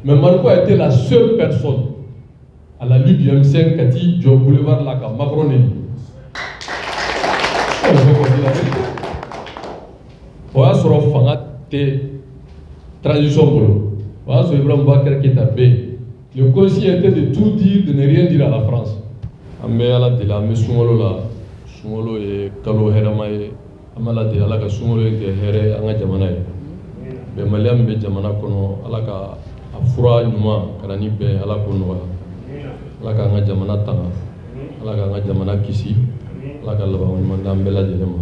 Mais Marco a été la seule personne à la lutte du M5 qui a dit du boulevard Laka, Macron est libre. On va dire la vérité. On va se refaire transition. On va se refaire le conseil était de tout dire, de ne rien dire à la France. Mais à la de la Sumolo et Kalo Heramae, Amala de la Sumolo et Here, Anga Jamanae. Mais Maliam be Jamana Kono, Alaka, Afura Numa, Karani be Alakonoa, Alaka Anga Jamana Tanga, Alaka Anga Jamana Kisi, Alaka Labamandam Bella de Lema.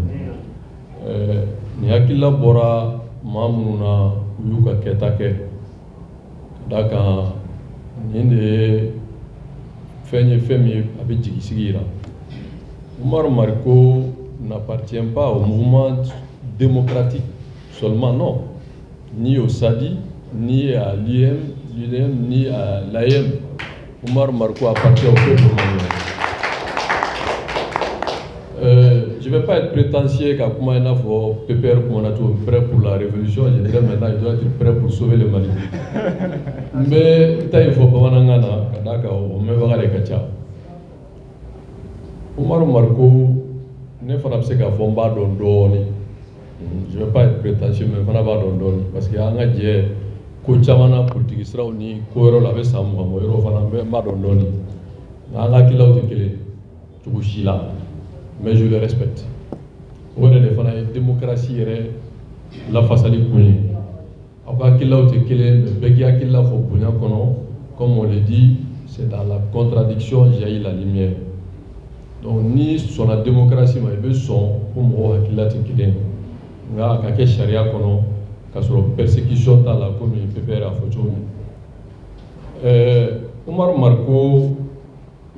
Niakila Bora, Mamuna, Yuka Ketake, Daka. Ninde Femi Abidji Sigira. Omar Marco n'appartient pas au mouvement démocratique seulement, non. Ni au SADI, ni à l'IM, ni à l'AM. Omar Marco appartient au peuple malien. Je ne vais pas être prétentieux qu'à Koumaïna faut Pépère Koumanatoum prêt pour la révolution. Je dirais maintenant il doit être prêt pour sauver le Mali. Mais il faut pas Wanangana, Kadaka, ou Mevara les Kacha. Omar Marco ne fera pas qu'à Fomba Dondoni. Je ne vais pas être prétentieux, mais il faut pas Dondoni. Parce qu'il y a un gars Kouchamana politique israélien, Kouero l'avait Samoa, Moiro Fanamba Dondoni. Nanga Kila Otekele, Tukushila. Mais je le respecte. On est défendant la démocratie et la façade Kouni. Après qu'il a été créé, comme on le dit, c'est dans la contradiction jaillit la lumière. Donc ni sur la démocratie, mais il son pour moi qu'il a été créé. Il y a quelques charia kono, qu'il y a persécution dans la commune Pépère à Fochoumi. Omar Marco,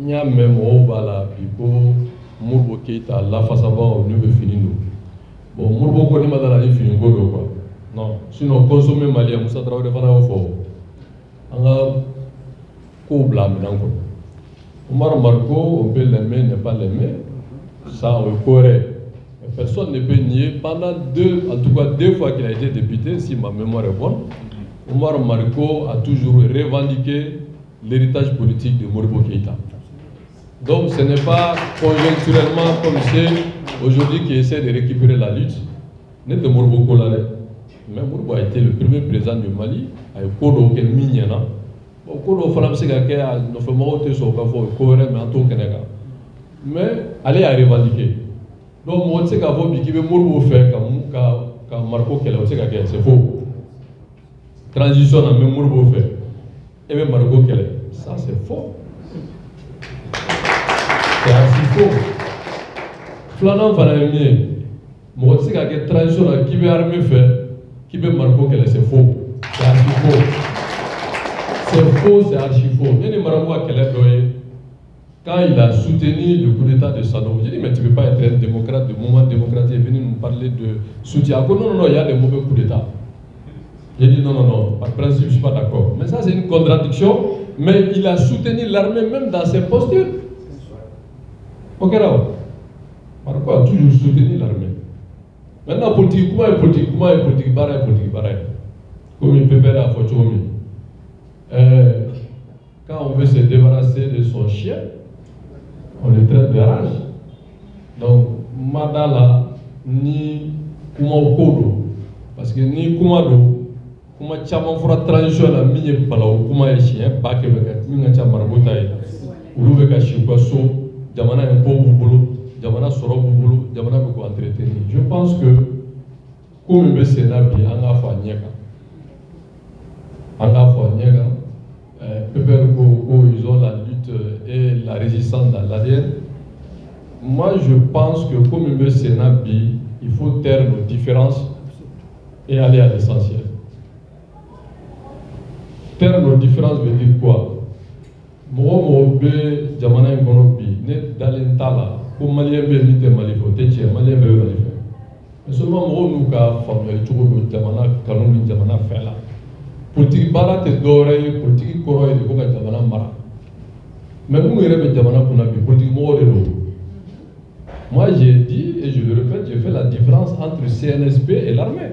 il y a même au bala pipo. Mourbo Keita, la face avant, nous veut finir nous. Bon, Mourbo connaît madame la fini quoi. Non, sinon consommer malien, Moussa Traoré fana au fort. On a quoi blâme encore. Omar Marco, on peut l'aimer, ne pas l'aimer. Ça, on correct. Personne ne peut nier. Pendant en tout cas 2 fois qu'il a été député, si ma mémoire est bonne, Omar Marco a toujours revendiqué l'héritage politique de Mourbo Keita. Donc ce n'est pas conjoncturellement comme c'est aujourd'hui qui essaie de récupérer la lutte. N'est de Mourbo Kolale. Mais Mourbo a été le premier président du Mali, avec Kodo Kelmignana. Kodo Falamse Gake a ne fait pas sur Kafo, Kore, mais en tout cas. Mais allez à revendiquer. Donc moi, c'est qu'à vous, qui veut Mourbo faire comme Marco Kela, c'est faux. Transition à même Mourbo fait. Et même Marco Kela, ça c'est faux. C'est assez faux. Flanant Fanamie, moi aussi, quand il y a transition qui veut armer faire, qui veut Marco qu'elle c'est faux. C'est archi faux. C'est faux, c'est archi faux. Il y a des Marco qu'elle est doyée. Quand il a soutenu le coup d'État de Sadov, j'ai dit, mais tu ne peux pas être un démocrate, du mouvement démocratique, et venir nous parler de soutien. Non, il y a des mauvais coups d'État. J'ai dit, non, par principe, je ne suis pas d'accord. Mais ça, c'est une contradiction. Mais il a soutenu l'armée même dans ses postures. Ok, là, Marco a toujours soutenu l'armée. Maintenant, politiquement, politique, pareil. Comme il peut faire à Fochomi. Quand on veut se débarrasser de son chien, on le traite de rage. Donc, Madala, ni Kuma Kodo, parce que ni Kumado, Kuma Chaman fera transition à Mie Palau, Kuma est chien, Baké, Minga Chamarbotaï, Oulubeka Chikwaso. Jamana un beau boulot, Jamana sera beau boulot, Jamana peut entretenir. Je pense que, comme le Sénat, Anga Fanyaka, ils ont la lutte et la résistance dans l'ADN. Moi, je pense que, comme le Sénat, il faut taire nos différences et aller à l'essentiel. Taire nos différences veut dire quoi? Moi, je jamana ngonobi ne dalentala ko malien be ni te malifo te che malien be malifo mais seulement moi nous ka famille tout le jamana kanuni jamana fela politique bara te dore politique koro e ko ka jamana mara mais nous rebe jamana kuna bi politique mo de lo. Moi j'ai dit et je le répète, j'ai fait la différence entre CNSP et l'armée.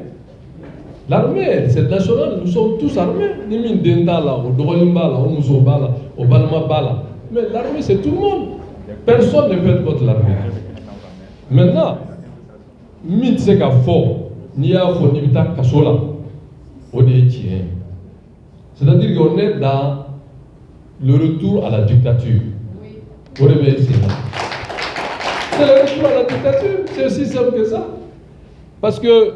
L'armée, c'est national, nous sommes tous armés. Ni min dendala, au Dorolimbala, au Mousobala, au Balmabala. Mais l'armée, c'est tout le monde. Personne ne peut être contre l'armée. Maintenant, min seka fort, ni a fort ni bita kasola, on est tien. C'est-à-dire qu'on est dans le retour à la dictature. Vous réveillez, c'est là. C'est le retour à la dictature, c'est aussi simple que ça. Parce que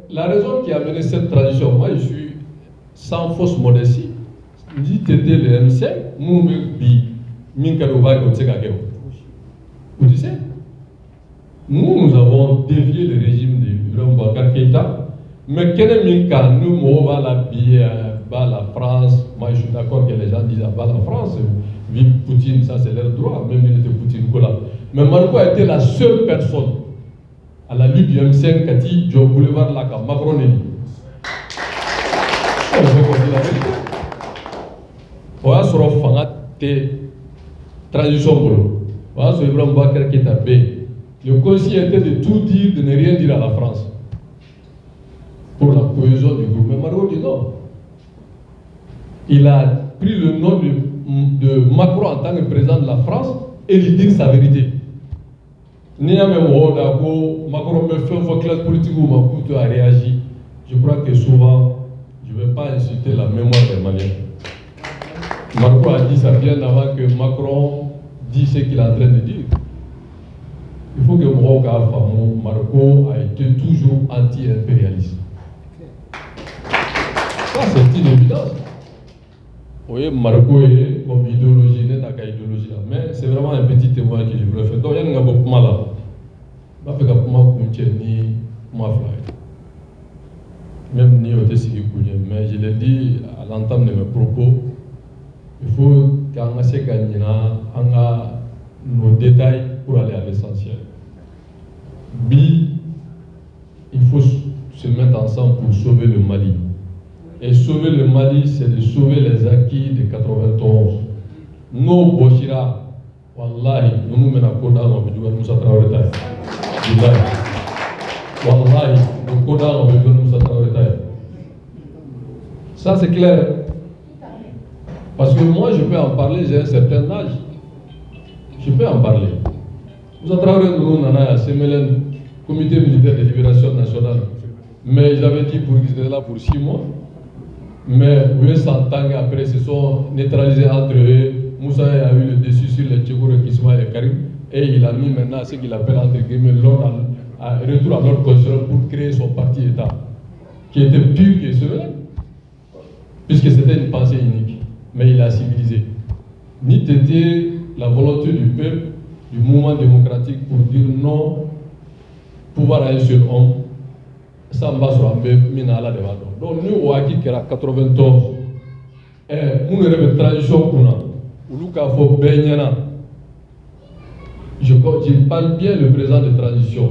la raison qui a mené cette transition, moi je suis sans fausse modestie, dit que le MC, nous tu sais, nous avons dévié le régime de Ibrahim Boubacar Keïta, mais nous la France, moi je suis d'accord que les gens disent la France, vive Poutine, ça c'est leur droit, même il était Poutine. Mais Marco a été la seule personne à la lutte du M5 qui a dit je boulevard là comme Macron est dit. On veut qu'on dise la vérité. On a sur Fangat transition pour nous. On a sur Ibrahim Boubacar Keïta B. Le conseil était de tout dire, de ne rien dire à la France pour la cohésion du groupe. Mais Marco dit non. Il a pris le nom de Macron en tant que président de la France et il dit sa vérité. Macron me fait une classe politique où Maputo a réagi. Je crois que souvent, je ne vais pas insulter la mémoire des Maliens. Macron a dit ça bien avant que Macron dise ce qu'il est en train de dire. Il faut que Marco a été toujours anti-impérialiste. Ça, c'est une évidence. Vous voyez, Marco est comme idéologie, n'est pas idéologie là. Mais c'est vraiment un petit témoin que je voulais faire. Donc, il y a un peu mal là. Je ne vais pas ni même ni au Tessie, mais je l'ai dit à l'entame de mes propos, il faut qu'on ait nos détails pour aller à l'essentiel. Il faut se mettre ensemble pour sauver le Mali. Et sauver le Mali, c'est de sauver les acquis de 91. Nos Boshira, Wallahi, nous menons à Koda, nous avons travaillé. Wallahi, nous Koda, nous avons travaillé. Ça, c'est clair. Parce que moi, je peux en parler, j'ai un certain âge. Je peux en parler. Nous avons travaillé, nous, à Semelen, Comité militaire de libération nationale. Mais j'avais dit qu'ils étaient là pour 6 mois. Mais eux, 100 ans après, se sont neutralisés entre eux. Moussa a eu le dessus sur les Tchégoureux, Kisma et Karim. Et il a mis maintenant ce qu'il appelle entre guillemets l'ordre à retour à l'ordre constitutionnel pour créer son parti État, qui était pur que cela, puisque c'était une pensée unique. Mais il a civilisé. Ni était la volonté du peuple, du mouvement démocratique pour dire non, pouvoir à un seul homme. Ça m'a surpris, Minala de Vado. Donc, nous, au Aki, qui est à 94, nous avons une transition pour nous. Nous avons fait je parle bien le président de transition,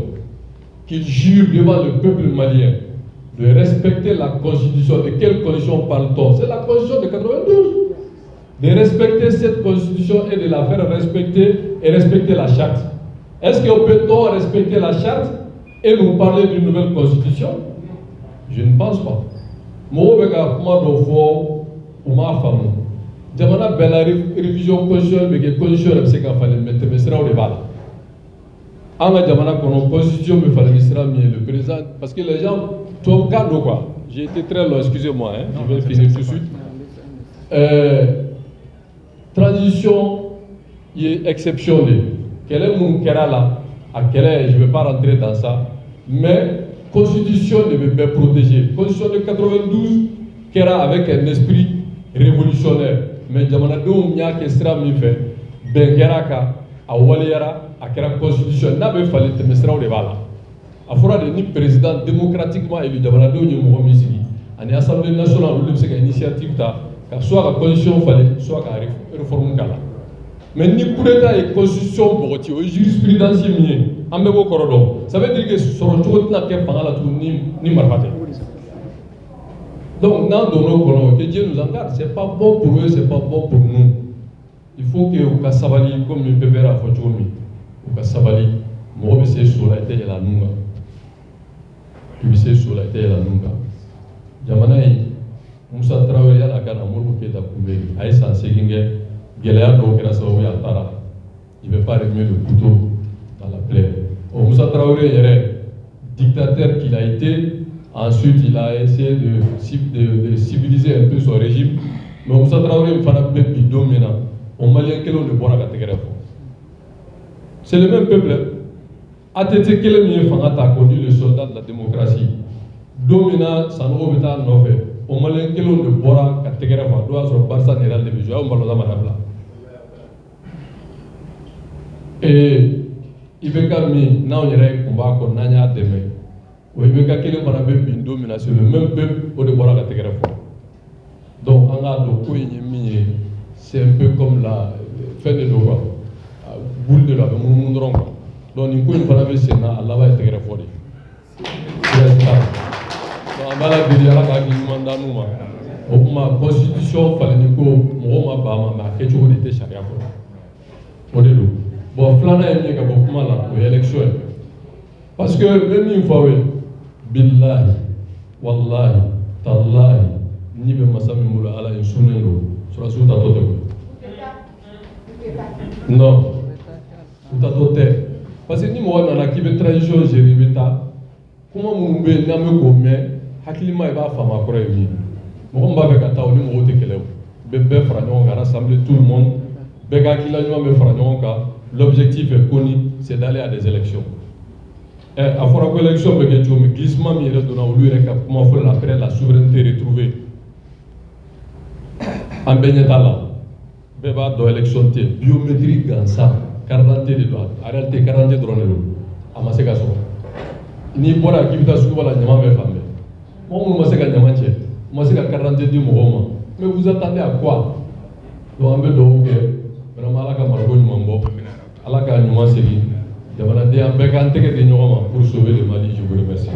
qu'il jure devant le peuple malien de respecter la constitution. De quelle constitution parle-t-on? C'est la constitution de 92. De respecter cette constitution et de la faire respecter et respecter la charte. Est-ce qu'on peut respecter la charte et nous parler d'une nouvelle constitution? Je ne pense pas. Moi, je vais Jamana bella révision constitutionnelle, mais que constitution est ce qu'il fallait mettre, mais sera au débat. En la Jamana, constitution, il fallait le président, parce que les gens, toi, cadre quoi. J'ai été très long, excusez-moi, hein, je vais finir tout de suite. Transition est exceptionnelle. Quel est mon kera là? À quel est, je ne vais pas rentrer dans ça, mais constitution devait bien protéger. Constitution de 92, kera avec un esprit révolutionnaire. Mais jamana do nya ke sira mi fait ben geraka a waliyara a kera constitution n'a be fallait te mesra o de bala a fora de ni président démocratiquement élu jamana do ni mo misigi ani assemblée nationale ou le initiative ta ka soit la constitution fallait soit ka réforme kala mais ni coup d'état et constitution bogoti o jurisprudence mi ambe bo korodo ça veut dire que soro to na ke fanga la tout ni marfate. Donc, dans nos colons, que Dieu nous en garde, ce n'est pas bon pour eux, ce n'est pas bon pour nous. Il faut que vous savali comme le bébé a fait aujourd'hui. Vous savali, moi, je suis sur la tête de la nunga. Je suis sur la tête de la nunga. jamana yi Moussa Traoré yala kana Modibo Keïta kunbɛ a ye san 8 kɛ gɛlɛya dɔw kɛra sababu ye a taara il veut pas remuer le couteau dans la plaie. Moussa Traoré yɛrɛ dictateur qu'il a été, ensuite il a essayé de civiliser un peu son régime, mais Moussa Traoré fana bɛ bi don min na o maliyɛn kelenw de bɔra ka tɛgɛrɛ fɔ. C'est le même peuple. ATT kelen min ye fanga ta conduit le soldat de la démocratie. Don min na Sanogo bɛ taa nɔfɛ o maliyɛn kelenw de bɔra ka tɛgɛrɛ fɔ. Dɔw y'a sɔrɔ Barça ni Real de bɛ jouer, aw Mbalola mana bila. IBK min n'anw yɛrɛ kun b'a kɔ n'an y'a dɛmɛ, o IBK kelen fana bɛ bin don min na c'est le même peuple o de bɔra ka tɛgɛrɛ fɔ. Donc an k'a dɔn ko in ye min ye, c'est un peu comme la fɛn de don quoi, boule de la a bɛ munumunu dɔrɔn quoi. Donc nin ko in fana bɛ sen na a laban ye tɛgɛrɛ fɔ de. Donc an b'a la deli Ala ka hakili ɲuman d'an n'u ma. O kuma constitution falenni ko mɔgɔw ma ban a ma mais a kɛcogo de tɛ sariya kɔnɔ. O de don. Bon filanan ye min ye ka bɔ kuma la o ye élection ye. Parce que n bɛ min fɔ aw ye, bilahi walahi talahi ni bɛ masa min bolo Ala ye sunnen don sɔrɔsiw tatɔ tɛ koyi. Non u tatɔ tɛ. Parce que ni mɔgɔ nana k'i bɛ transition gérer i bɛ taa kuma minnu bɛ yen n'an bɛ k'o mɛn hakilima i b'a faamu a kɔrɔ ye min ye. Mɔgɔ min b'a fɛ ka taa o ni mɔgɔw tɛ kɛlɛ o. Bɛɛ fara ɲɔgɔn kan rassembler tout le monde bɛɛ ka hakilila ɲuman bɛ fara ɲɔgɔn kan. L'objectif est connu, c'est d'aller à des élections. A fɔra ko élection bɛ kɛ cogo min glissement min yɛrɛ donna olu yɛrɛ ka kuma fɔli la après la souveraineté retrouvée. An bɛɛ ɲɛ t'a la. Bɛɛ b'a dɔn élection tɛ biométrie gansan carte d'identité de don en réalité carte d'identité dɔrɔn de don a ma se ka sɔrɔ. N'i bɔra k'i bɛ taa sugu la ɲama bɛ fan bɛɛ. Mɔgɔ minnu ma se ka ɲama cɛ u ma se ka carte d'identité di mɔgɔw ma. Mais vous attendez à quoi? Donc an bɛ dugawu kɛ vraiment Ala ka mariko ɲuman bɔ. Ala ka ɲuman segin jamanaden an bɛɛ k'an tɛgɛ di ɲɔgɔn ma pour sauver le Mali. Je vous remercie.